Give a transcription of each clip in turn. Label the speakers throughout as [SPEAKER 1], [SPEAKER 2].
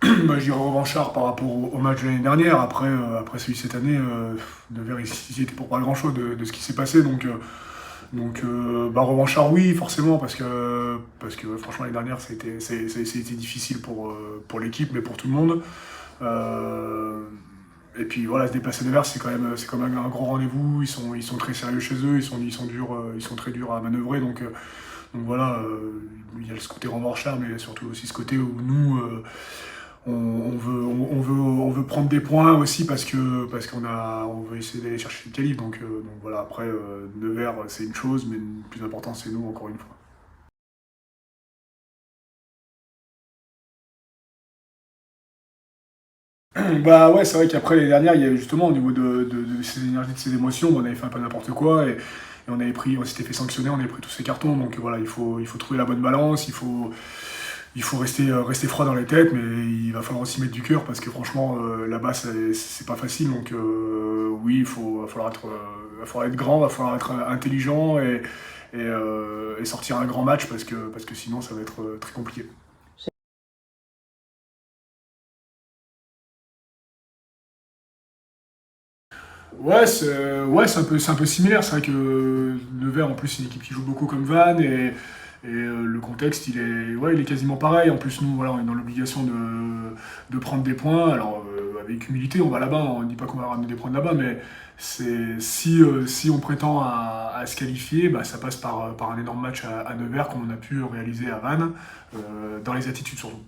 [SPEAKER 1] Bah, je dirais revanchard par rapport au match de l'année dernière. Après celui de cette année, Nevers, ils y étaient pour pas grand-chose de ce qui s'est passé. Bah, revanchard, oui, forcément, parce que ouais, franchement, l'année dernière, ça a été difficile pour l'équipe, mais pour tout le monde. Euh, et puis voilà, se déplacer à Nevers, c'est quand même un grand rendez-vous. Ils sont très sérieux chez eux, ils sont durs, ils sont très durs à manœuvrer. Donc voilà, il y a ce côté revanchard, mais surtout aussi ce côté où nous, on veut prendre des points aussi parce qu'on veut essayer d'aller chercher le qualif. Donc voilà, après, Nevers, c'est une chose, mais le plus important, c'est nous, encore une fois. Bah ouais, c'est vrai qu'après les dernières, il y a eu justement au niveau de ces énergies, de ces émotions, on avait fait un peu n'importe quoi et on s'était fait sanctionner, on avait pris tous ces cartons. Donc voilà, il faut trouver la bonne balance, il faut rester froid dans les têtes, mais il va falloir aussi mettre du cœur parce que franchement, là-bas, c'est pas facile. Donc oui, va falloir être grand, il va falloir être intelligent et sortir un grand match parce que sinon, ça va être très compliqué. Ouais, c'est un peu similaire. C'est vrai que Nevers, en plus, c'est une équipe qui joue beaucoup comme Vannes et le contexte, il est quasiment pareil. En plus, nous, voilà, on est dans l'obligation de prendre des points. Alors, avec humilité, on va là-bas. On ne dit pas qu'on va ramener des points de là-bas, mais si on prétend à se qualifier, bah, ça passe par un énorme match à Nevers, comme on a pu réaliser à Vannes, dans les attitudes surtout.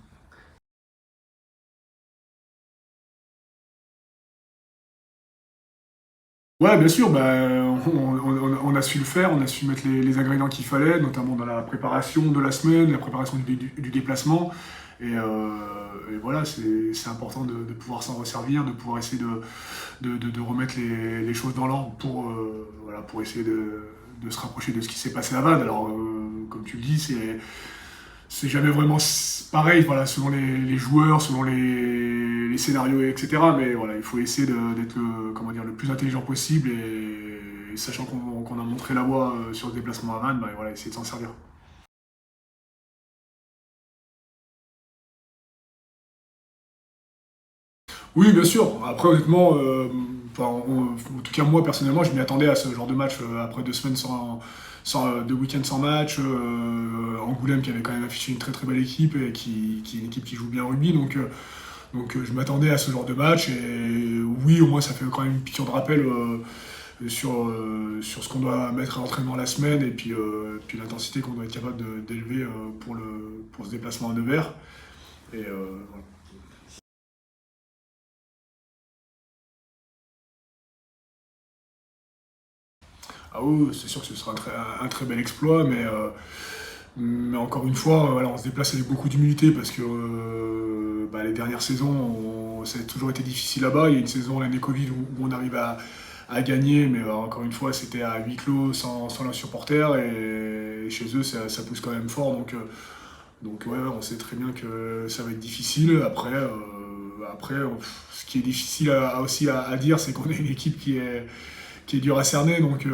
[SPEAKER 1] Ouais, bien sûr, bah, on a su le faire, on a su mettre les ingrédients qu'il fallait, notamment dans la préparation de la semaine, la préparation du déplacement. Et voilà, c'est important de pouvoir s'en resservir, de pouvoir essayer de remettre les choses dans l'ordre voilà, pour essayer de se rapprocher de ce qui s'est passé à Vannes. Alors, comme tu le dis, c'est jamais vraiment pareil, voilà, selon les joueurs, selon les scénarios, etc. Mais voilà, il faut essayer d'être comment dire, le plus intelligent possible et sachant qu'on a montré la voie sur le déplacement à Vannes, bah, voilà, essayer de s'en servir. Oui, bien sûr. Après, honnêtement, en tout cas moi personnellement, je m'y attendais à ce genre de match après 2 semaines deux week-ends sans match. Angoulême qui avait quand même affiché une très très belle équipe et qui est une équipe qui joue bien au rugby. Donc je m'attendais à ce genre de match et oui, au moins ça fait quand même une piqûre de rappel sur ce qu'on doit mettre à l'entraînement la semaine et puis l'intensité qu'on doit être capable d'élever pour ce déplacement à Nevers. Et voilà. Ah oui, oui, c'est sûr que ce sera un très bel exploit, mais encore une fois, voilà, on se déplace avec beaucoup d'humilité parce que bah, les dernières saisons, ça a toujours été difficile là-bas. Il y a une saison, l'année Covid, où on arrive à gagner, mais encore une fois, c'était à huis clos, sans leurs supporters, et chez eux, ça pousse quand même fort. Donc ouais, on sait très bien que ça va être difficile. Après, ce qui est difficile aussi à dire, c'est qu'on est une équipe qui est dur à cerner, donc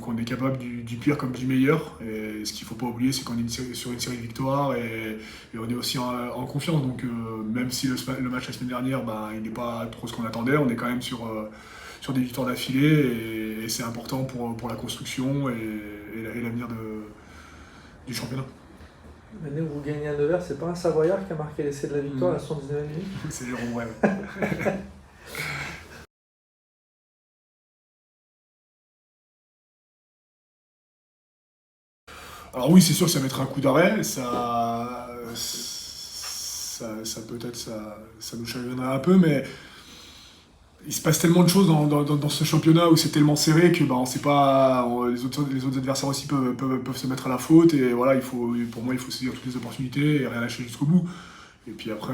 [SPEAKER 1] on est capable du pire comme du meilleur. Et ce qu'il ne faut pas oublier, c'est qu'on est sur une série de victoires et on est aussi en confiance. Donc même si le match la semaine dernière, bah, il n'est pas trop ce qu'on attendait, on est quand même sur des victoires d'affilée et c'est important pour la construction et l'avenir du championnat.
[SPEAKER 2] L'année où vous gagnez à Nevers, c'est pas un Savoyard qui a marqué l'essai de la victoire à
[SPEAKER 1] Mm.
[SPEAKER 2] la 79e minute?
[SPEAKER 1] C'est Jérôme Brel. Alors oui, c'est sûr que ça mettra un coup d'arrêt, ça peut-être ça nous chagrinerait un peu, mais il se passe tellement de choses dans ce championnat où c'est tellement serré que bah, on sait pas, les autres adversaires aussi peuvent se mettre à la faute et voilà, pour moi il faut saisir toutes les opportunités et rien lâcher jusqu'au bout. Et puis après,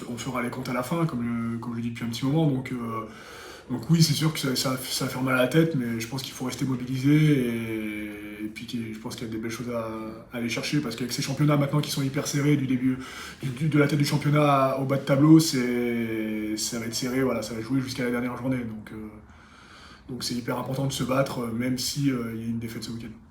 [SPEAKER 1] on fera les comptes à la fin, comme je le dis depuis un petit moment. Donc oui, c'est sûr que ça fait mal à la tête, mais je pense qu'il faut rester mobilisé et puis je pense qu'il y a des belles choses à aller chercher parce qu'avec ces championnats maintenant qui sont hyper serrés du début de la tête du championnat au bas de tableau, ça va être serré, voilà, ça va jouer jusqu'à la dernière journée. Donc c'est hyper important de se battre, même si il y a une défaite ce week-end.